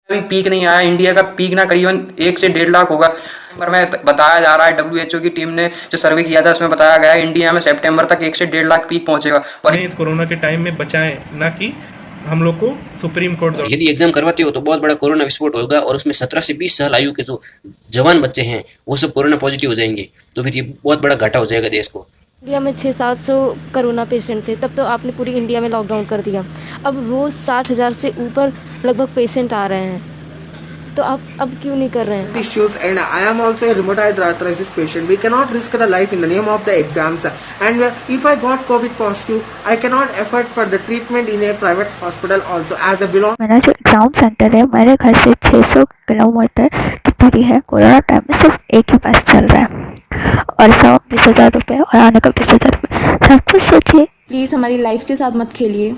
अभी पीक नहीं आया, इंडिया का पीक ना करीबन 1 से 1.5 लाख होगा। पर में बताया जा रहा है, WHO की टीम ने जो सर्वे किया था उसमें बताया गया है इंडिया में सितंबर तक 1 से 1.5 लाख पीक पहुंचेगा। और इस कोरोना के टाइम में बचाएं, ना कि हम लोग को सुप्रीम कोर्ट और यदि एग्जाम करवाते हो तो बहुत बड़ा कोरोना विस्फोट होगा और उसमें 17 से 20 साल आयु के जो जवान बच्चे हैं वो सब कोरोना पॉजिटिव हो जाएंगे, तो फिर ये बहुत बड़ा घाटा हो जाएगा देश को। इंडिया में 600-700 कोरोना पेशेंट थे, तब तो आपने पूरी इंडिया में लॉकडाउन कर दिया। अब रोज़ 60,000 से ऊपर लगभग पेशेंट आ रहे हैं, तो आप अब क्यों नहीं कर रहे हैं? Issues, and I am also a rheumatoid arthritis patient. We cannot risk the life in the name of the exams. And if I got COVID positive, I cannot afford for the treatment in a private hospital also. As a belong, मेरा जो exam centre है मेरे घर से 600 kilometre की दूरी है। Corona time में सिर्फ एक ही बस चल रहा है और 20,000 रुपये और आने का 20,000 रुपये। सब कुछ सोचिए। प्लीज़ हमारी लाइफ के साथ मत खेलिए।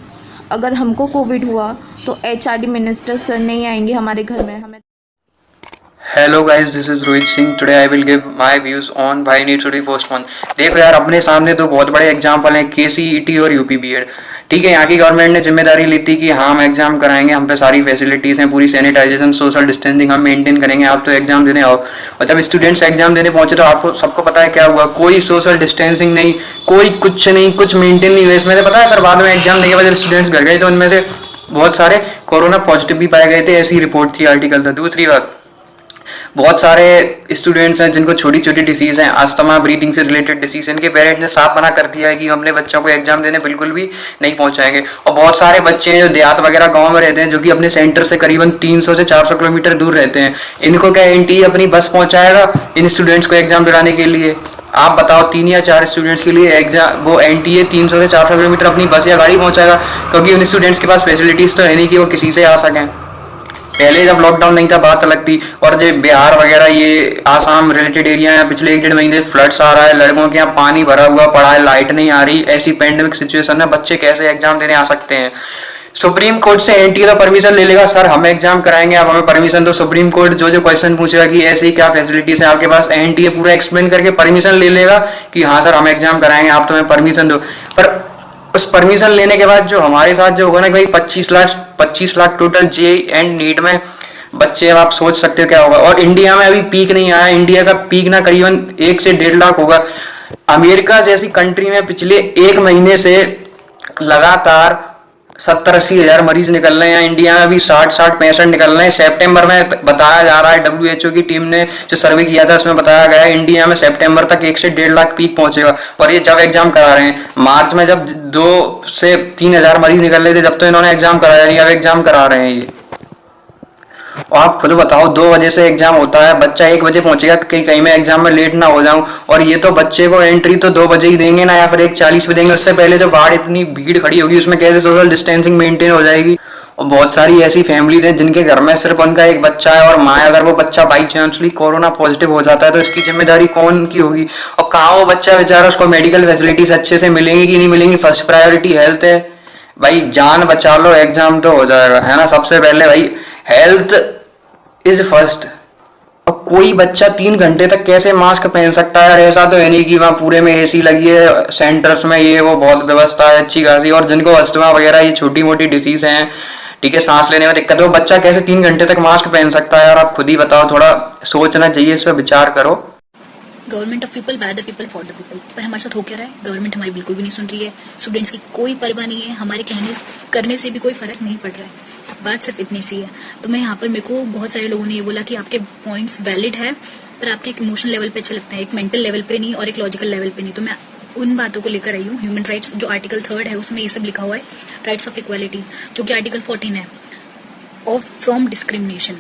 अगर हमको कोविड हुआ तो HRD मिनिस्टर सर नहीं आएंगे हमारे घर में। हमें hello guys, this is Rohit Singh. Today I will give my views on why needs to be postpone. देखो यार, अपने सामने तो बहुत बड़े एग्जाम्पल हैं, KCET और UP BEd। ठीक है, यहाँ की गवर्नमेंट ने जिम्मेदारी ली थी कि हाँ हम एग्जाम कराएंगे, हम पे सारी फैसिलिटीज़ हैं, पूरी सैनिटाइजेशन, सोशल डिस्टेंसिंग हम मेंटेन करेंगे, आप तो एग्जाम देने आओ। और जब स्टूडेंट्स एग्जाम देने पहुंचे तो आपको सबको पता है क्या हुआ, कोई सोशल डिस्टेंसिंग नहीं, कोई कुछ नहीं, कुछ मेंटेन नहीं हुआ इसमें से। पता है फिर बाद में एग्जाम देने के बाद जब स्टूडेंट्स घर गए तो उनमें से बहुत सारे कोरोना पॉजिटिव भी पाए गए थे, ऐसी रिपोर्ट थी, आर्टिकल था। दूसरी बात, बहुत सारे स्टूडेंट्स हैं जिनको छोटी छोटी डिसीज़ हैं, अस्थमा, ब्रीथिंग से रिलेटेड डिसीज़, इनके पेरेंट्स ने साफ मना कर दिया है कि हम अपने बच्चों को एग्जाम देने बिल्कुल भी नहीं पहुंचाएंगे। और बहुत सारे बच्चे हैं जो देहात वगैरह गांव में रहते हैं, जो कि अपने सेंटर से करीबन 300 से 400 किलोमीटर दूर रहते हैं, इनको क्या NTE अपनी बस पहुंचाएगा इन स्टूडेंट्स को एग्जाम दिलाने के लिए? आप बताओ, 3 या 4 स्टूडेंट्स के लिए एग्जाम वो NTA 300 से 400 किलोमीटर अपनी बस या गाड़ी पहुंचाएगा? क्योंकि उन स्टूडेंट्स के पास फैसिलिटीज़ तो है नहीं कि वो किसी से आ सकें। पहले जब लॉकडाउन नहीं था बात अलग थी। और जो बिहार वगैरह ये आसाम रिलेटेड एरिया है, पिछले 1-1.5 महीने फ्लड्स आ रहा है, लड़कों के यहाँ पानी भरा हुआ पड़ा है, लाइट नहीं आ रही, ऐसी पैंडेमिक सिचुएशन है, बच्चे कैसे एग्जाम देने आ सकते हैं? सुप्रीम कोर्ट से NTA तो परमिशन ले लेगा, सर हम एग्जाम कराएंगे, आप हमें परमिशन दो। सुप्रीम कोर्ट जो जो क्वेश्चन पूछेगा कि ऐसी क्या फैसिलिटीज है आपके पास, NTA पूरा एक्सप्लेन करके परमिशन ले लेगा कि हाँ सर हम एग्जाम कराएंगे, आप तो हमें परमिशन दो। पर उस परमिशन लेने के बाद जो हमारे साथ जो होगा ना, भाई 25 lakh total JEE and NEET में बच्चे, अब आप सोच सकते हो क्या होगा। और इंडिया में अभी पीक नहीं आया, इंडिया का पीक ना करीबन 1 से 1.5 लाख होगा। अमेरिका जैसी कंट्री में पिछले 1 महीने से लगातार 70-80 हज़ार मरीज निकल रहे हैं, इंडिया में अभी 60-65 निकल रहे हैं। सितंबर में बताया जा रहा है, WHO की टीम ने जो सर्वे किया था उसमें बताया गया है इंडिया में सितंबर तक 1 से 1.5 लाख पीक पहुंचेगा। और ये जब एग्जाम करा रहे हैं, मार्च में जब 2 से 3 हज़ार मरीज निकल रहे थे जब तो इन्होंने एग्जाम कराया नहीं, अब एग्जाम करा रहे हैं ये। और आप खुद बताओ, 2 बजे से एग्जाम होता है, बच्चा 1 बजे पहुंचेगा कि कहीं मैं एग्जाम में लेट ना हो जाऊं। और ये तो बच्चे को एंट्री तो 2 बजे ही देंगे ना, या फिर 1:40 पे देंगे। उससे पहले जो बाहर इतनी भीड़ खड़ी होगी उसमें कैसे सोशल डिस्टेंसिंग मेंटेन हो जाएगी? और बहुत सारी ऐसी फैमिलीज हैं जिनके घर में सिर्फ उनका एक बच्चा है और माँ, अगर वो बच्चा बाई चांसली कोरोना पॉजिटिव हो जाता है तो इसकी जिम्मेदारी कौन की होगी? और कहाँ वो बच्चा बेचारा, उसको मेडिकल फैसिलिटीज अच्छे से मिलेंगी कि नहीं मिलेंगी? फर्स्ट प्रायोरिटी हेल्थ है भाई, जान बचा लो, एग्जाम तो हो जाएगा, है ना। सबसे पहले भाई हेल्थ इज फर्स्ट। और कोई बच्चा 3 घंटे तक कैसे मास्क पहन सकता है यार? ऐसा तो है नहीं कि वहाँ पूरे में AC लगी है, सेंटर्स में ये वो बहुत व्यवस्था है अच्छी खासी। और जिनको अस्थमा वगैरह ये छोटी मोटी डिसीज हैं, ठीक है, सांस लेने में दिक्कत है, वो बच्चा कैसे 3 घंटे तक मास्क पहन सकता है यार? आप खुद ही बताओ, थोड़ा सोचना चाहिए, इस पर विचार करो। Government of people, by the people, for the people. पर हमारे साथ हो क्या रहा है? गवर्नमेंट हमारी बिल्कुल भी नहीं सुन रही है, स्टूडेंट्स की कोई परवाह नहीं है, हमारे कहने करने से भी कोई फर्क नहीं पड़ रहा है। बात सिर्फ इतनी सी है। तो मैं यहाँ पर, मेरे को बहुत सारे लोगों ने ये बोला कि आपके पॉइंट्स वैलिड है, पर आपके एक इमोशनल लेवल पे अच्छे लगते हैं, एक मेंटल लेवल पे नहीं और एक लॉजिकल लेवल पे नहीं। तो मैं उन बातों को लेकर आई हूँ। ह्यूमन राइट्स जो आर्टिकल 3 है उसमें ये सब लिखा हुआ है, राइट्स ऑफ इक्वालिटी, जो कि आर्टिकल 14 है, of from discrimination,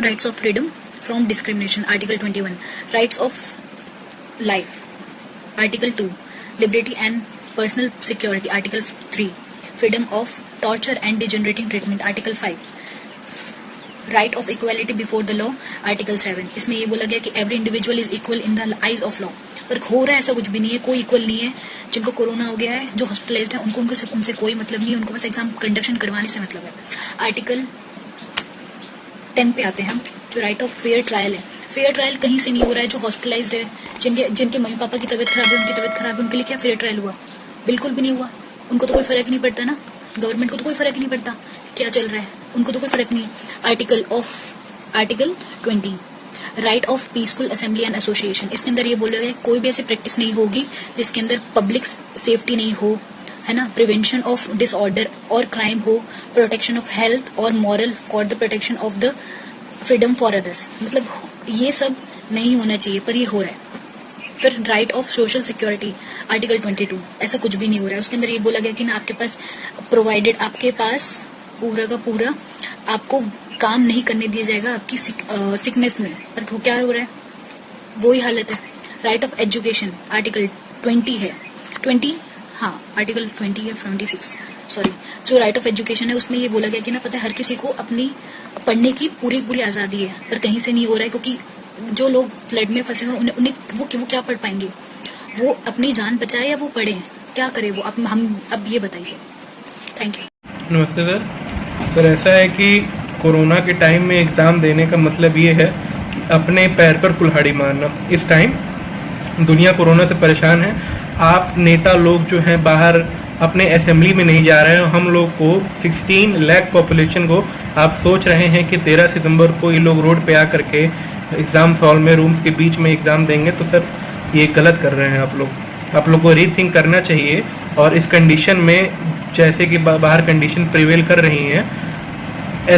rights of freedom from discrimination, article 21, rights of life, article 2, liberty and personal security, article 3, freedom of torture and degenerating treatment, article 5, right of equality before the law, article 7। इसमें ये बोला गया कि every individual is equal in the eyes of law. पर हो रहा है ऐसा कुछ भी नहीं है, कोई इक्वल नहीं है। जिनको कोरोना हो गया है, जो हॉस्पिटलाइज्ड है, उनसे कोई मतलब नहीं है, उनको बस एग्जाम कंडक्शन करवाने से मतलब है। आर्टिकल 10 पे आते हैं हम, जो राइट ऑफ फेयर ट्रायल है। फेयर ट्रायल कहीं से नहीं हो रहा है। जो हॉस्पिटलाइज्ड है, जिनके मम्मी पापा की तबीयत खराब है, उनकी तबीयत खराब है, उनके लिए क्या फेयर ट्रायल हुआ? बिल्कुल भी नहीं हुआ। उनको तो कोई फर्क ही नहीं पड़ता ना, गवर्नमेंट को तो कोई फर्क ही नहीं पड़ता क्या चल रहा है। उनको तो कोई फर्क नहीं है। Article 20 right of peaceful assembly and association, इसके अंदर ये बोला गया है कोई भी ऐसी प्रैक्टिस नहीं होगी जिसके अंदर पब्लिक सेफ्टी नहीं हो, है ना, प्रिवेंशन ऑफ डिसऑर्डर और क्राइम हो, प्रोटेक्शन ऑफ हेल्थ और moral for the protection of the freedom for others, मतलब ये सब नहीं होना चाहिए पर ये हो रहा है। फिर right of social security article 22, ऐसा कुछ भी नहीं हो रहा है। उसके अंदर ये बोला गया कि ना आपके पास प्रोवाइडेड, आपके पास पूरा का पूरा आपको काम नहीं करने दिया जाएगा आपकी सिकनेस में, पर क्या हो रहा है, वही हालत है। राइट ऑफ एजुकेशन आर्टिकल 20 है, 20 हाँ आर्टिकल 20 या 26 सॉरी, जो राइट ऑफ एजुकेशन है उसमें ये बोला गया कि ना पता है हर किसी को अपनी पढ़ने की पूरी आज़ादी है, पर कहीं से नहीं हो रहा है क्योंकि जो लोग फ्लड में फंसे हुए उन्हें वो क्या पढ़ पाएंगे, वो अपनी जान बचाए या वो पढ़े, क्या करे वो, अब ये बताइए। Thank you. नमस्ते सर। ऐसा है कि कोरोना के टाइम में एग्ज़ाम देने का मतलब ये है कि अपने पैर पर कुल्हाड़ी मारना। इस टाइम दुनिया कोरोना से परेशान है, आप नेता लोग जो हैं बाहर अपने असेंबली में नहीं जा रहे हैं, हम लोग को 16 लाख पॉपुलेशन को आप सोच रहे हैं कि 13 सितंबर को ये लोग रोड पे आ करके एग्ज़ाम हॉल में रूम्स के बीच में एग्ज़ाम देंगे, तो सर ये गलत कर रहे हैं आप लोग को रीथिंक करना चाहिए। और इस कंडीशन में जैसे कि बाहर कंडीशन प्रिवेल कर रही हैं,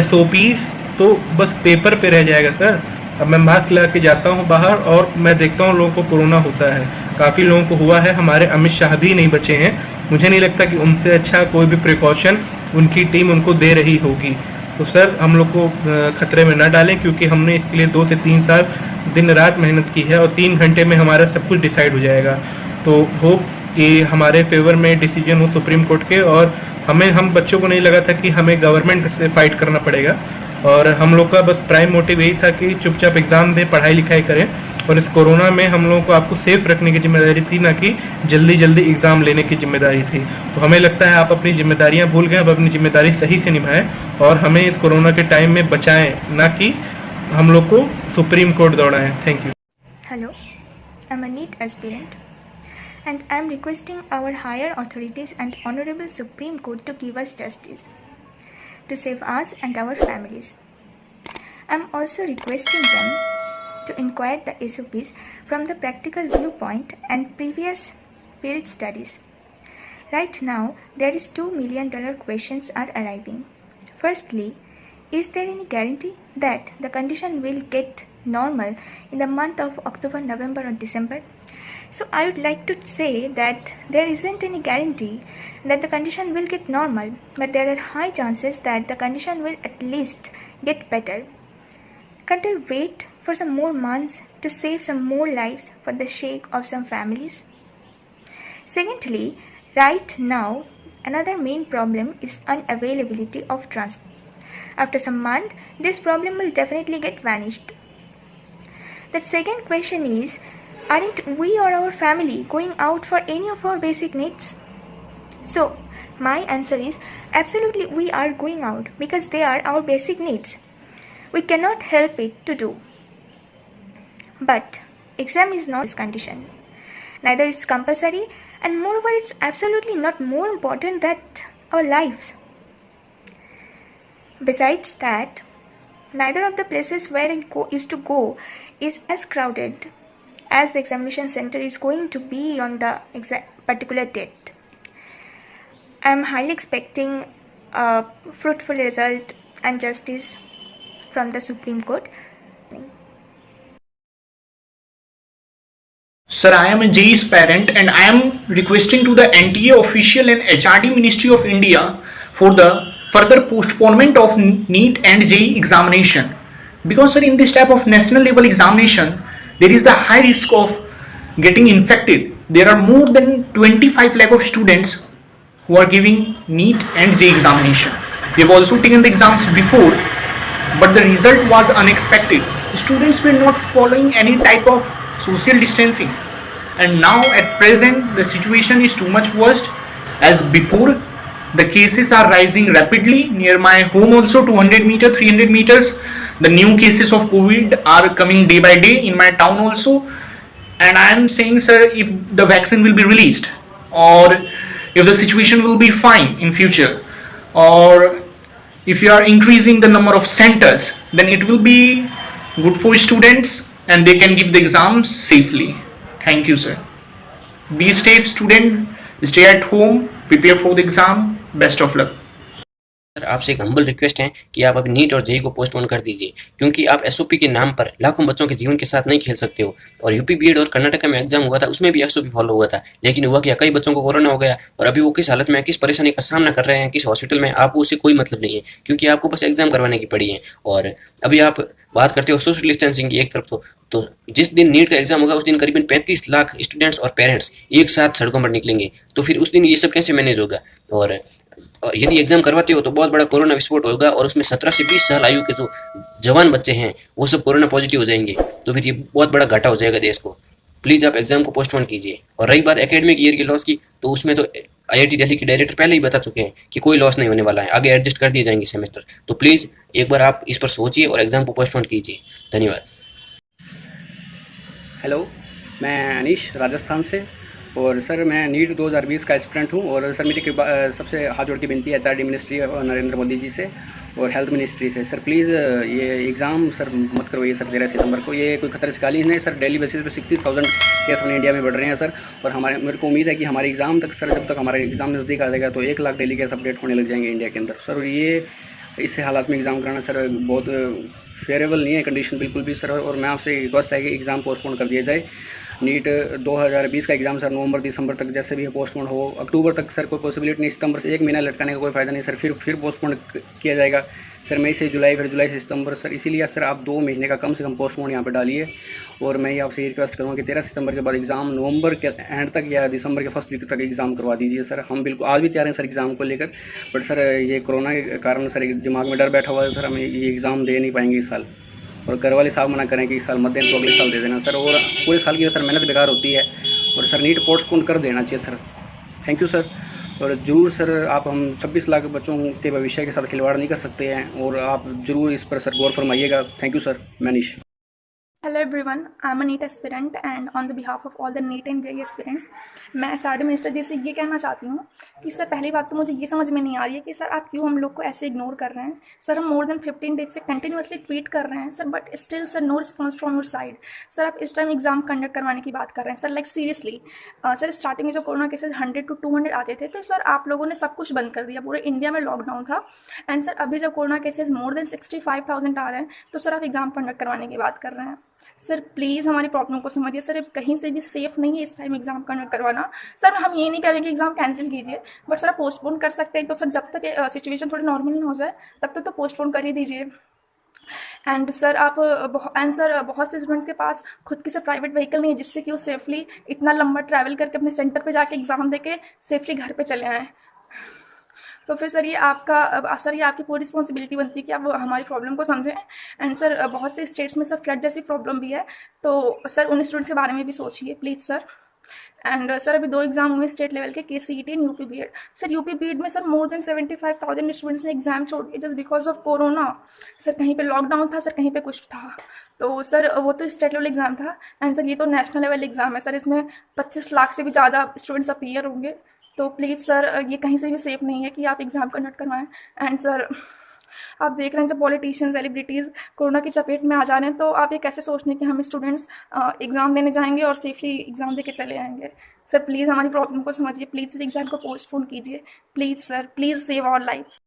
SOPs तो बस पेपर पे रह जाएगा सर। अब मैं मास्क लगा के जाता हूँ बाहर और मैं देखता हूँ लोगों को कोरोना होता है, काफ़ी लोगों को हुआ है, हमारे अमित शाह भी नहीं बचे हैं। मुझे नहीं लगता कि उनसे अच्छा कोई भी प्रिकॉशन उनकी टीम उनको दे रही होगी। तो सर हम लोग को खतरे में ना डालें, क्योंकि हमने इसके लिए 2 से 3 साल दिन रात मेहनत की है और 3 घंटे में हमारा सब कुछ डिसाइड हो जाएगा। तो होप कि हमारे फेवर में डिसीजन हो सुप्रीम कोर्ट के, और हम बच्चों को नहीं लगा था कि हमें गवर्नमेंट से फाइट करना पड़ेगा, और हम लोग का बस प्राइम मोटिव यही था कि चुपचाप एग्ज़ाम दें, पढ़ाई लिखाई करें। और इस कोरोना में हम लोगों को आपको सेफ रखने की जिम्मेदारी थी, ना कि जल्दी एग्ज़ाम लेने की जिम्मेदारी थी। तो हमें लगता है आप अपनी जिम्मेदारियां भूल गए, अब अपनी जिम्मेदारी सही से निभाएं और हमें इस कोरोना के टाइम में बचाएं, ना कि हम लोग को सुप्रीम कोर्ट दौड़ाएं। Thank you. Hello, I'm a NEET aspirant and I'm requesting our higher authorities and Honorable Supreme Court to give us justice, to save us and our families. I'm also requesting them to inquire the SOPs from the practical viewpoint and previous field studies. Right now, there is $2 million questions are arriving. Firstly, is there any guarantee that the condition will get normal in the month of October, November or December? So I would like to say that there isn't any guarantee that the condition will get normal, but there are high chances that the condition will at least get better. Can't we wait for some more months to save some more lives for the sake of some families? Secondly, right now, another main problem is unavailability of transport. After some month, this problem will definitely get vanished. The second question is, aren't we or our family going out for any of our basic needs? So, my answer is absolutely we are going out because they are our basic needs. We cannot help it to do. But exam is not this condition. Neither it's compulsory, and moreover it's absolutely not more important than our lives. Besides that, neither of the places where I used to go is as crowded as the examination center is going to be on the particular date. I am highly expecting a fruitful result and justice from the Supreme Court. Sir, I am a JEE's parent and I am requesting to the NTA official and HRD Ministry of India for the further postponement of NEET and JEE examination. Because sir, in this type of national level examination, there is the high risk of getting infected. There are more than 25 lakh of students who are giving NEET and JEE examination. They have also taken the exams before, but the result was unexpected. The students were not following any type of social distancing, and now at present the situation is too much worse as before. The cases are rising rapidly near my home also, 200 meters, 300 meters. The new cases of COVID are coming day by day in my town also, and I am saying sir, if the vaccine will be released or if the situation will be fine in future, or if you are increasing the number of centers, then it will be good for students and they can give the exams safely. Thank you, sir. Be safe, student. Stay at home. Prepare for the exam. Best of luck. Sir आपसे एक humble request है कि आप अभी NEET और JEE को postpone कर दीजिए, क्योंकि आप एसओपी के नाम पर लाखों बच्चों के जीवन के साथ नहीं खेल सकते हो। और यूपी बीएड और कर्नाटक में एग्जाम हुआ था, उसमें भी एसओपी फॉलो हुआ था, लेकिन हुआ क्या, कई बच्चों को कोरोना हो गया और अभी वो किस हालत में, किस परेशानी का सामना कर रहे हैं, किस हॉस्पिटल में, आपको उससे कोई मतलब नहीं है, क्योंकि आपको बस एग्जाम करवाने की पड़ी है। और अभी आप बात करते हो सोशल डिस्टेंसिंग की एक तरफ, तो जिस दिन नीट का एग्जाम होगा उस दिन करीबन 35 लाख स्टूडेंट्स और पेरेंट्स एक साथ सड़कों पर निकलेंगे, तो फिर उस दिन ये सब कैसे मैनेज होगा। और यदि एग्जाम करवाते हो तो बहुत बड़ा कोरोना विस्फोट होगा और उसमें 17 से 20 साल आयु के जो जवान बच्चे हैं वो सब कोरोना पॉजिटिव हो जाएंगे, तो फिर ये बहुत बड़ा घाटा हो जाएगा देश को। प्लीज़ आप एग्जाम को पोस्टपोन कीजिए। और रही बात एकेडमिक ईयर की लॉस की, तो उसमें तो आईआईटी दिल्ली के डायरेक्टर पहले ही बता चुके हैं कि कोई लॉस नहीं होने वाला है, आगे एडजस्ट कर दिए जाएंगे सेमेस्टर। तो प्लीज़ एक बार आप इस पर सोचिए और एग्जाम को पोस्टपोन कीजिए। धन्यवाद। हेलो, मैं अनीश राजस्थान से, और सर मैं नीट 2020 का एस्पिरेंट हूँ। और सर मेरी सबसे हाथ जोड़ के विनती है एचआरडी मिनिस्ट्री और नरेंद्र मोदी जी से और हेल्थ मिनिस्ट्री से, सर प्लीज़ ये एग्ज़ाम सर मत करवाइए सर 13 सितंबर को। ये कोई खतरे से खाली नहीं सर। डेली बेसिस पे 60,000 केस अपने इंडिया में बढ़ रहे हैं सर। और मेरे को उम्मीद है कि हमारे एग्ज़ाम तक सर, जब तक हमारा एग्ज़ाम नज़दीक आ जाएगा तो 1 लाख डेली केस अपडेट होने लग जाएंगे इंडिया के अंदर सर। और ये इस हालात में एग्ज़ाम कराना सर बहुत फेवरेबल नहीं है कंडीशन बिल्कुल भी सर। और मैं आपसे रिक्वेस्ट है कि एग्ज़ाम पोस्टपोन कर दिया जाए। नीट 2020 का एग्ज़ाम सर नवंबर दिसंबर तक जैसे भी पोस्टपोन हो, अक्टूबर तक सर कोई पॉसिबिलिटी नहीं, सितंबर से 1 महीना लटकाने का कोई फ़ायदा नहीं सर। फिर पोस्टपोन किया जाएगा सर, मई से जुलाई, फिर जुलाई से सितंबर सर। इसीलिए सर आप 2 महीने का कम से कम पोस्टपोन यहाँ पे डालिए। और मैं ये आपसे रिक्वेस्ट करूँगा कि 13 सितंबर के बाद एग्ज़ाम नवंबर के एंड तक या दिसंबर के फर्स्ट वीक तक एग्ज़ाम करवा दीजिए सर। हम बिल्कुल आज भी तैयार हैं सर एग्ज़ाम को लेकर, बट सर ये कोरोना के कारण सर दिमाग में डर बैठा हुआ है सर, हम ये एग्ज़ाम दे नहीं पाएंगे इस साल। और घर वाले साहब मना करें कि इस साल मत दें तो अगले साल दे देना सर। और पूरे साल की सर मेहनत बेकार होती है। और सर नीट पोस्टपोन कर देना चाहिए सर। Thank you sir. और ज़रूर सर आप, हम 26 लाख बच्चों के भविष्य के साथ खिलवाड़ नहीं कर सकते हैं, और आप ज़रूर इस पर सर गौर फरमाइएगा। Thank you sir. Manish. Hello everyone, I am a NEET aspirant and on the behalf of all the NEET and JEE aspirants, मैं एचआरडी मिनिस्टर जी से ये कहना चाहती हूँ कि सर पहली बात तो मुझे ये समझ में नहीं आ रही है कि सर आप क्यों हम लोग को ऐसे इग्नोर कर रहे हैं। सर हम मोर देन 15 डेज से कंटिन्यूसली ट्वीट कर रहे हैं sir, but still sir no response from your side. Sir आप इस टाइम एग्जाम कंडक्ट करवाने की बात कर रहे हैं sir, like seriously. Sir starting में जो कोरोना केसेज 100 to 200 आते थे, तो सर आप लोगों ने सब कुछ बंद कर दिया, पूरे इंडिया में लॉकडाउन था। एंड सर अभी जब कोरोना केसेज मोर देन 65,000 आ रहे हैं, तो सर आप एग्जाम कंडक्ट करवाने की बात कर रहे हैं। सर प्लीज़ हमारी प्रॉब्लम को समझिए सर, कहीं से भी सेफ नहीं है इस टाइम एग्जाम कंडक्ट करवाना। सर हम ये नहीं कह रहे कि एग्जाम कैंसिल कीजिए, बट सर पोस्टपोन कर सकते हैं, तो सर जब तक सिचुएशन थोड़ी नॉर्मल हो जाए तब तक तो पोस्टपोन कर ही दीजिए। एंड सर बहुत से स्टूडेंट्स के पास खुद की से प्राइवेट व्हीकल नहीं है जिससे कि वो सेफली इतना लंबा ट्रैवल करके अपने सेंटर पे जाके एग्ज़ाम देके सेफली घर पे चले आएँ। तो फिर सर ये आपकी पूरी रिस्पॉन्सिबिलिटी बनती है कि आप हमारी प्रॉब्लम को समझें। एंड सर बहुत से स्टेट्स में सर फ्लड जैसी प्रॉब्लम भी है, तो सर उन स्टूडेंट्स के बारे में भी सोचिए प्लीज़ सर। एंड सर अभी 2 एग्जाम हुए स्टेट लेवल के, KCET and UP BEd. Sir UP BEd में सर मोर देन 75,000 स्टूडेंट्स ने एग्जाम छोड़ दिए just because of corona. Sir कहीं पे लॉकडाउन था, सर कहीं पे कुछ था। तो सर वो तो स्टेट लेवल एग्जाम था, एंड सर ये तो नेशनल लेवल एग्जाम है सर, इसमें 25 लाख से भी ज़्यादा स्टूडेंट्स अपीयर होंगे। तो प्लीज़ सर ये कहीं से भी सेफ नहीं है कि आप एग्ज़ाम कंडक्ट करवाएं। एंड सर आप देख रहे हैं जब पॉलिटिशियन सेलिब्रिटीज़ कोरोना की चपेट में आ जा रहे हैं, तो आप ये कैसे सोच रहे हैं कि हम स्टूडेंट्स एग्ज़ाम देने जाएंगे और सेफली एग्ज़ाम दे के चले आएंगे। सर प्लीज़ हमारी प्रॉब्लम को समझिए, प्लीज़ एग्ज़ाम को पोस्टपोन कीजिए please sir, please save our lifes.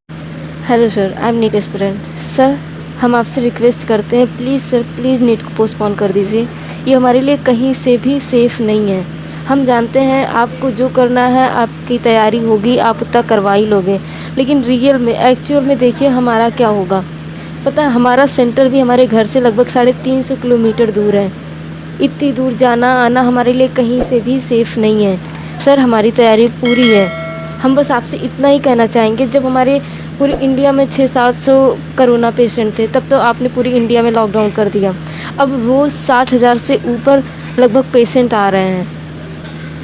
Hello sir, I am NEET aspirant. Sir हम आपसे रिक्वेस्ट करते हैं प्लीज़ सर, प्लीज़ नीट को पोस्टपोन कर दीजिए। ये हमारे लिए कहीं से भी सेफ़ नहीं है। हम जानते हैं आपको जो करना है, आपकी तैयारी होगी, आप उतना करवा ही लोगे, लेकिन रियल में एक्चुअल में देखिए हमारा क्या होगा। पता है हमारा सेंटर भी हमारे घर से लगभग 350 किलोमीटर दूर है। इतनी दूर जाना आना हमारे लिए कहीं से भी सेफ़ नहीं है। सर हमारी तैयारी पूरी है। हम बस आपसे इतना ही कहना चाहेंगे, जब हमारे पूरी इंडिया में 600-700 कोरोना पेशेंट थे, तब तो आपने पूरी इंडिया में लॉकडाउन कर दिया। अब रोज़ 60,000 से ऊपर लगभग पेशेंट आ रहे हैं,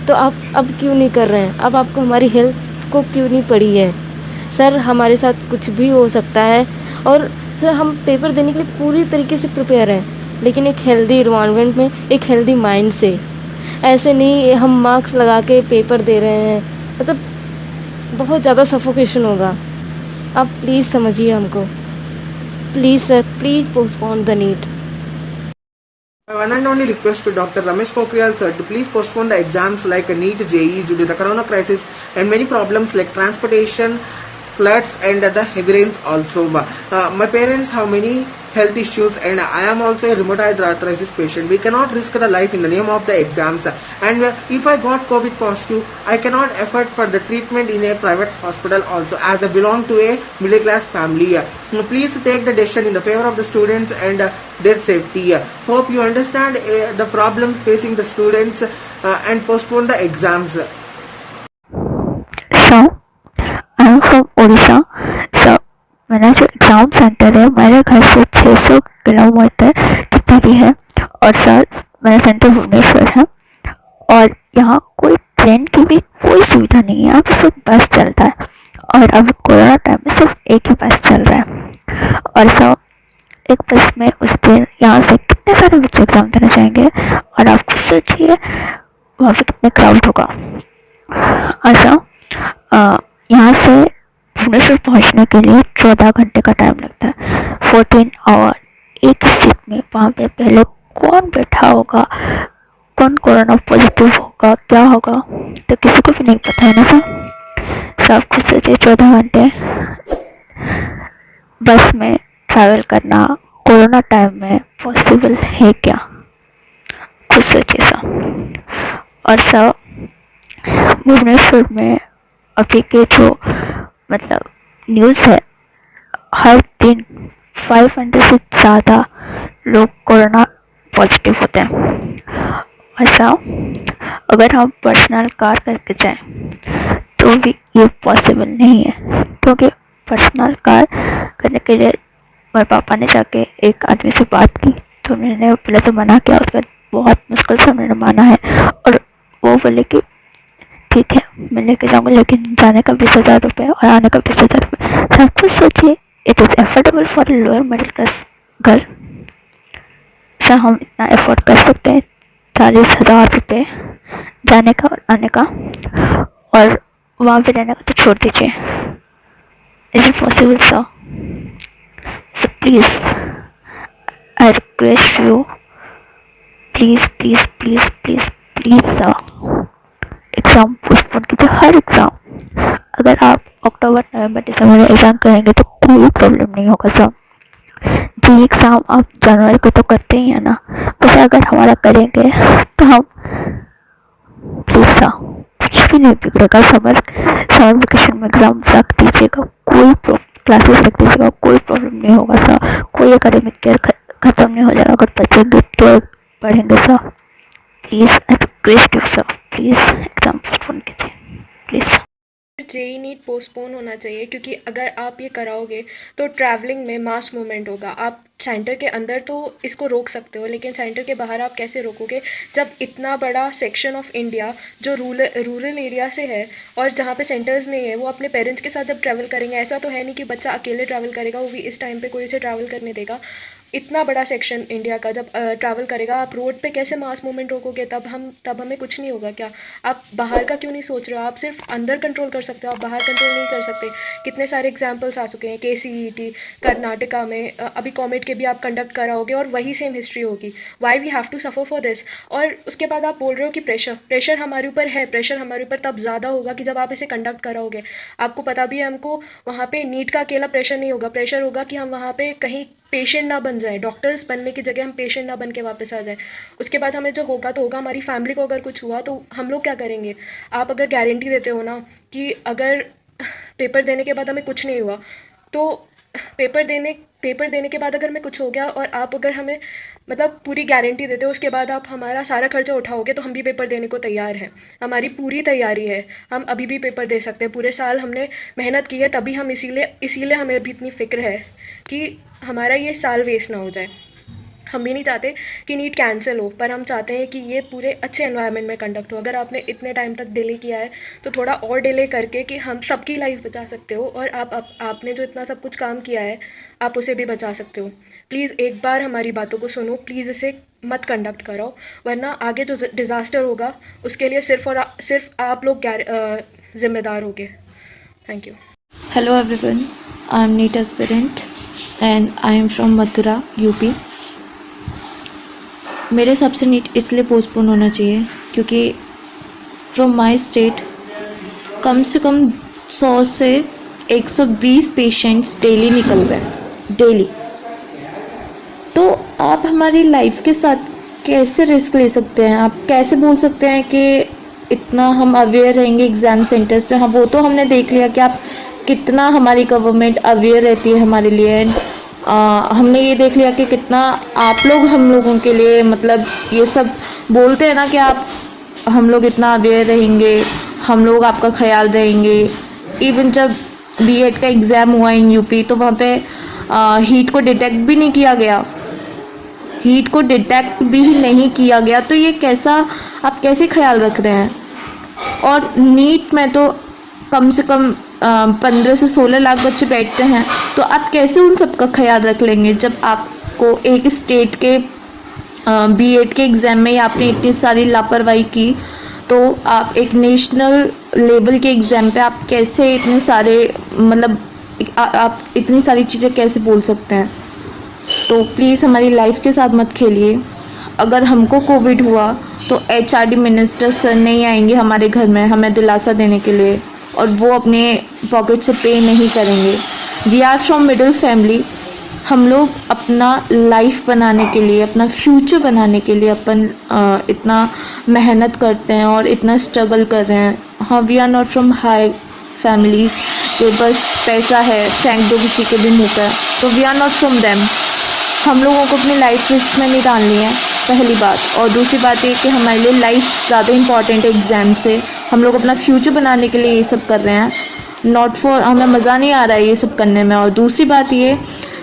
तो आप अब क्यों नहीं कर रहे हैं? अब आपको हमारी हेल्थ को क्यों नहीं पड़ी है? सर हमारे साथ कुछ भी हो सकता है, और सर हम पेपर देने के लिए पूरी तरीके से प्रिपेयर हैं, लेकिन एक हेल्दी एनवायरनमेंट में, एक हेल्दी माइंड से। ऐसे नहीं हम मार्क्स लगा के पेपर दे रहे हैं, मतलब बहुत ज़्यादा सफोकेशन होगा। आप प्लीज़ समझिए हमको। Please sir, please postpone the NEET. My one and only request to Dr. Ramesh Pokhriyal sir to please postpone the exams like NEET, JEE due to the corona crisis and many problems like transportation, floods and the heavy rains also. My parents have many health issues and I am also a rheumatoid arthritis patient. We cannot risk the life in the name of the exams, and if I got COVID positive, I cannot afford for the treatment in a private hospital also, as I belong to a middle class family. Please take the decision in the favor of the students and their safety. Hope you understand the problems facing the students and postpone the exams. So, I am from Odisha. So, मेरा जो exam centre है मेरे घर से 600 kilometre की दूरी है और सर मेरा सेंटर भुवनेश्वर है और यहाँ कोई ट्रेन की भी कोई सुविधा नहीं है। यहाँ पे सिर्फ बस चलता है और अब कोरोना टाइम में सिर्फ एक ही बस चल रहा है और सर एक बस में उस दिन यहाँ से कितने सारे बच्चे एग्ज़ाम देने जाएंगे और आप खुद सोचिए वहाँ पे कितने क्राउड होगा। और सर यहाँ से भुवनेश्वर पहुँचने के लिए 14 घंटे का टाइम लगता है, 14 आवर एक ही सीट में। वहाँ पे पहले कौन बैठा होगा, कौन कोरोना पॉजिटिव होगा, क्या होगा तो किसी को भी नहीं पता है ना सर। सब खुद सोचिए 14 घंटे बस में ट्रैवल करना कोरोना टाइम में पॉसिबल है क्या, खुद सोचिए सर। और सर भुवनेश्वर में अभी के जो मतलब न्यूज़ है हर दिन 500 से ज़्यादा लोग कोरोना पॉजिटिव होते हैं। ऐसा अगर हम पर्सनल कार करके जाएं तो भी ये पॉसिबल नहीं है क्योंकि पर्सनल कार करने के लिए मेरे पापा ने जाके एक आदमी से बात की तो उन्होंने पहले तो मना किया, उसके बाद बहुत मुश्किल से उन्होंने माना है और वो बोले कि ठीक है मैं लेके जाऊँगा लेकिन जाने का 20,000 रुपये और आने का 20,000 रुपये। सब कुछ सोचिए it is affordable for lower middle class घर। सर हम इतना एफोर्ड कर सकते हैं 40,000 रुपये जाने का और आने का और वहाँ पे रहने का तो छोड़ दीजिए। Is it possible sir? So please I request you please please please please please sir exam postpone कीजिए। हर एग्ज़ाम अगर आप अक्टूबर नवंबर दिसंबर में एग्ज़ाम करेंगे तो कोई प्रॉब्लम नहीं होगा सर। जी एग्ज़ाम आप जनवरी को तो करते ही हैं ना, बस अगर हमारा करेंगे तो हम प्लीज़ सर कुछ भी नहीं बिगड़ेगा। समर वेकेशन में एग्ज़ाम रख दीजिएगा, कोई क्लासेस रख दीजिएगा, कोई प्रॉब्लम नहीं होगा सर। कोई एकेडमिक ईयर ख़त्म नहीं हो जाएगा अगर बच्चे तो पढ़ेंगे sir. Please I request you sir please exam postpone कीजिए प्लीज़। जेई नीट पोस्टपोन होना चाहिए क्योंकि अगर आप ये कराओगे तो ट्रैवलिंग में मास मूवमेंट होगा। आप सेंटर के अंदर तो इसको रोक सकते हो लेकिन सेंटर के बाहर आप कैसे रोकोगे जब इतना बड़ा सेक्शन ऑफ इंडिया जो रूरल एरिया से है और जहाँ पे सेंटर्स नहीं है वो अपने पेरेंट्स के साथ जब ट्रैवल करेंगे। ऐसा तो है नहीं कि बच्चा अकेले ट्रैवल करेगा, वो भी इस टाइम पे कोई उसे ट्रैवल करने देगा। इतना बड़ा सेक्शन इंडिया का जब ट्रैवल करेगा आप रोड पे कैसे मास मूवमेंट रोकोगे? तब हमें कुछ नहीं होगा क्या? आप बाहर का क्यों नहीं सोच रहे हो? आप सिर्फ अंदर कंट्रोल कर सकते हो, आप बाहर कंट्रोल नहीं कर सकते। कितने सारे एग्जांपल्स आ चुके हैं, KCET कर्नाटका में अभी कॉमेट के भी आप कंडक्ट कराओगे और वही सेम हिस्ट्री होगी। Why we have to suffer for this? और उसके बाद आप बोल रहे हो कि प्रेशर हमारे ऊपर है। प्रेशर हमारे ऊपर तब ज़्यादा होगा कि जब आप इसे कंडक्ट कराओगे। आपको पता भी है हमको वहाँ पे नीट का अकेला प्रेशर नहीं होगा, प्रेशर होगा कि हम वहाँ पे कहीं पेशेंट ना बन जाए, डॉक्टर्स बनने की जगह हम पेशेंट ना बन के वापस आ जाए। उसके बाद हमें जो होगा तो होगा, हमारी फैमिली को अगर कुछ हुआ तो हम लोग क्या करेंगे? आप अगर गारंटी देते हो ना कि अगर पेपर देने के बाद हमें कुछ नहीं हुआ तो पेपर देने के बाद अगर हमें कुछ हो गया और आप अगर हमें मतलब पूरी गारंटी देते हो उसके बाद आप हमारा सारा खर्चा उठाओगे तो हम भी पेपर देने को तैयार हैं। हमारी पूरी तैयारी है, हम अभी भी पेपर दे सकते हैं। पूरे साल हमने मेहनत की है तभी हम इसीलिए हमें अभी इतनी फ़िक्र है कि हमारा ये साल वेस्ट ना हो जाए। हम भी नहीं चाहते कि नीट कैंसिल हो, पर हम चाहते हैं कि ये पूरे अच्छे एनवायरनमेंट में कंडक्ट हो। अगर आपने इतने टाइम तक डिले किया है तो थोड़ा और डिले करके कि हम सबकी लाइफ बचा सकते हो और आपने जो इतना सब कुछ काम किया है आप उसे भी बचा सकते हो। प्लीज़ एक बार हमारी बातों को सुनो, प्लीज़ इसे मत कंडक्ट कराओ वरना आगे जो डिज़ास्टर होगा उसके लिए सिर्फ आप लोग ज़िम्मेदार होगे। Thank you. Hello everyone, I am NEET aspirant and I am from Mathura UP. मेरे हिसाब से नीट इसलिए पोस्टपोन होना चाहिए क्योंकि फ्रॉम माय स्टेट कम से कम 100 से 120 पेशेंट्स डेली निकल रहे हैं, डेली। तो आप हमारी लाइफ के साथ कैसे रिस्क ले सकते हैं? आप कैसे बोल सकते हैं कि इतना हम अवेयर रहेंगे एग्ज़ाम सेंटर्स पे? हाँ, वो तो हमने देख लिया कि आप कितना हमारी गवर्नमेंट अवेयर रहती है हमारे लिए। एंड हमने ये देख लिया कि कितना आप लोग हम लोगों के लिए मतलब ये सब बोलते हैं ना कि आप हम लोग इतना अवेयर रहेंगे, हम लोग आपका ख्याल रहेंगे। इवन जब बीएड का एग्ज़ाम हुआ इन यूपी तो वहाँ पे हीट को डिटेक्ट भी नहीं किया गया, हीट को डिटेक्ट भी नहीं किया गया। तो ये कैसा, आप कैसे ख्याल रख रहे हैं? और नीट में तो कम से कम 15 से 16 लाख बच्चे बैठते हैं, तो आप कैसे उन सब का ख्याल रख लेंगे जब आपको एक स्टेट के बीएड के एग्ज़ाम में आपने इतनी सारी लापरवाही की, तो आप एक नेशनल लेवल के एग्ज़ाम पे आप कैसे इतने सारे मतलब आप इतनी सारी चीज़ें कैसे बोल सकते हैं? तो प्लीज़ हमारी लाइफ के साथ मत खेलिए। अगर हमको कोविड हुआ तो एचआरडी मिनिस्टर सर नहीं आएंगे हमारे घर में हमें दिलासा देने के लिए, और वो अपने पॉकेट से पे नहीं करेंगे। We are from middle family. हम लोग अपना लाइफ बनाने के लिए, अपना फ्यूचर बनाने के लिए इतना मेहनत करते हैं और इतना स्ट्रगल कर रहे हैं। हाँ, we are not from high families कि बस पैसा है फेंक दो किसी के भी मुँह पर, तो we are not from them. हम लोगों को अपनी लाइफ रिस्क में नहीं डालनी है, पहली बात। और दूसरी बात ये कि हमारे लिए लाइफ ज़्यादा इंपॉर्टेंट है एग्ज़ाम से। हम लोग अपना फ्यूचर बनाने के लिए ये सब कर रहे हैं, नॉट फॉर हमें मज़ा नहीं आ रहा है ये सब करने में। और दूसरी बात ये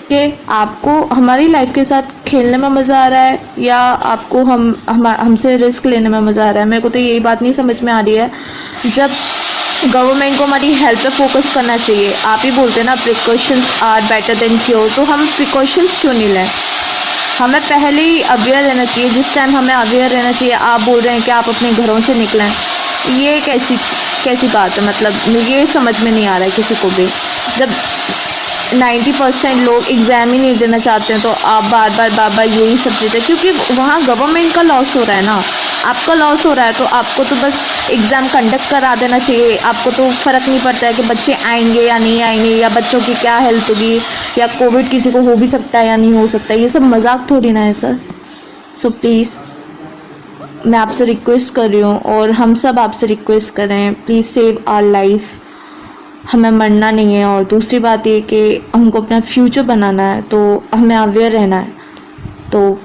कि आपको हमारी लाइफ के साथ खेलने में मज़ा आ रहा है या आपको हमसे रिस्क लेने में मज़ा आ रहा है? मेरे को तो यही बात नहीं समझ में आ रही है। जब गवर्नमेंट को हमारी हेल्थ पे फोकस करना चाहिए, आप ही बोलते हैं ना precautions are better than cure, तो हम प्रिकॉशंस क्यों नहीं लें? हमें पहले ही अवेयर रहना चाहिए। जिस टाइम हमें अवेयर रहना चाहिए आप बोल रहे हैं कि आप अपने घरों से निकलें। ये कैसी बात है? मतलब ये समझ में नहीं आ रहा है किसी को भी। जब 90% लोग एग्ज़ाम ही नहीं देना चाहते हैं तो आप बार बार यही सब चीज़ें, क्योंकि वहाँ गवर्नमेंट का लॉस हो रहा है ना, आपका लॉस हो रहा है। तो आपको तो बस एग्ज़ाम कंडक्ट करा देना चाहिए। आपको तो फ़र्क नहीं पड़ता है कि बच्चे आएंगे या नहीं आएंगे, या बच्चों की क्या हेल्थ होगी, या कोविड किसी को हो भी सकता है या नहीं हो सकता है। ये सब मजाक थोड़ी ना है सर। सो प्लीज़ मैं आपसे रिक्वेस्ट कर रही हूँ और हम सब आपसे रिक्वेस्ट कर रहे हैं, प्लीज़ सेव आवर लाइफ। हमें मरना नहीं है। और दूसरी बात ये कि हमको अपना फ्यूचर बनाना है, तो हमें अवेयर रहना है। तो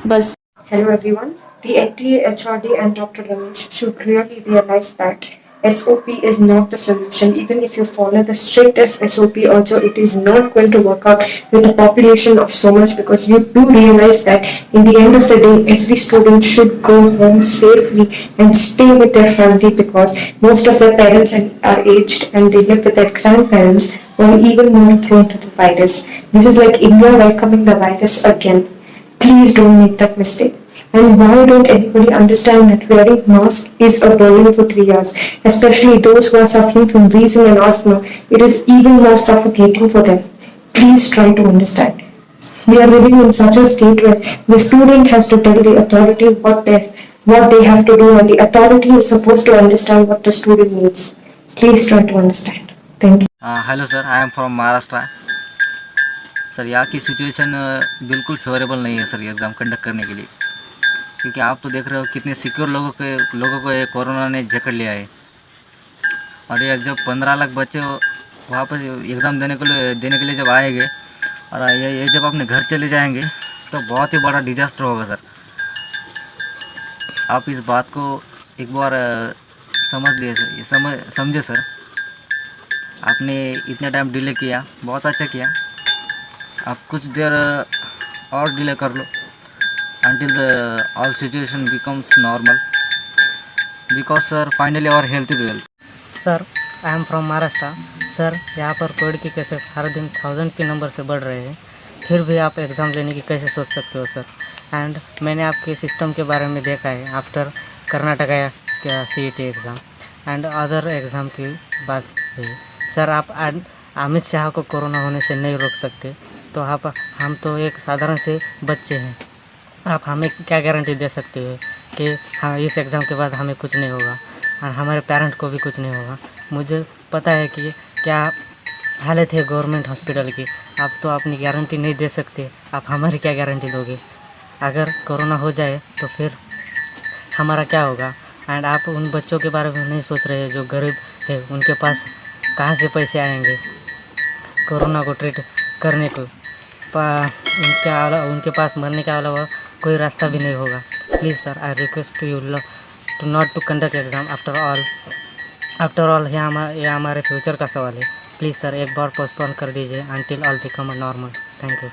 बस। Hello everyone. The NTA, HRD and Dr. Ramesh should really realize that SOP is not the solution. Even if you follow the strictest SOP also, it is not going to work out with a population of so much, because you do realize that in the end of the day, every student should go home safely and stay with their family, because most of their parents are aged and they live with their grandparents who are even more prone to the virus. This is like India welcoming the virus again. Please don't make that mistake. And why don't anybody understand that wearing mask is a burden for 3 years, especially those who are suffering from wheezing and asthma? It is even more suffocating for them. Please try to understand. We are living in such a state where the student has to tell the authority what they have to do, and the authority is supposed to understand what the student needs. Please try to understand. Thank you. Hello sir, I am from Maharashtra. Sir यहाँ की situation बिल्कुल favourable नहीं है sir exam conduct करने के लिए, क्योंकि आप तो देख रहे हो कितने सिक्योर लोगों को ये कोरोना ने जकड़ लिया है। और ये जब 15 लाख बच्चे वापस एग्ज़ाम देने के लिए जब आएंगे और ये जब अपने घर चले जाएंगे तो बहुत ही बड़ा डिजास्टर होगा सर। आप इस बात को एक बार समझे सर। आपने इतना टाइम डिले किया, बहुत अच्छा किया। आप कुछ देर और डिले कर लो until the all situation becomes normal, because sir finally our health is wealth. Sir I am from Maharashtra. Sir यहाँ पर कोविड की केसेस हर दिन 1000 के नंबर से बढ़ रहे हैं, फिर भी आप एग्ज़ाम लेने की कैसे सोच सकते हो सर? एंड मैंने आपके सिस्टम के बारे में देखा है आफ्टर कर्नाटका का CET exam and other exam की बात हुई। सर आप अमित शाह को कोरोना होने से नहीं रोक सकते, तो आप हम तो एक साधारण से बच्चे हैं, आप हमें क्या गारंटी दे सकते हो कि हाँ इस एग्ज़ाम के बाद हमें कुछ नहीं होगा और हमारे पेरेंट को भी कुछ नहीं होगा। मुझे पता है कि क्या हालत है गवर्नमेंट हॉस्पिटल की, आप तो अपनी गारंटी नहीं दे सकते, आप हमारी क्या गारंटी दोगे? अगर कोरोना हो जाए तो फिर हमारा क्या होगा? एंड आप उन बच्चों के बारे में नहीं सोच रहे जो गरीब है, उनके पास कहाँ से पैसे आएंगे कोरोना को ट्रीट करने को? उनके पास मरने के अलावा कोई रास्ता भी नहीं होगा। Please sir, I request to you to not to conduct exam after all ये हमारे फ्यूचर का सवाल है। प्लीज़ सर, एक बार पोस्टपोन कर दीजिए until all become normal. Thank you.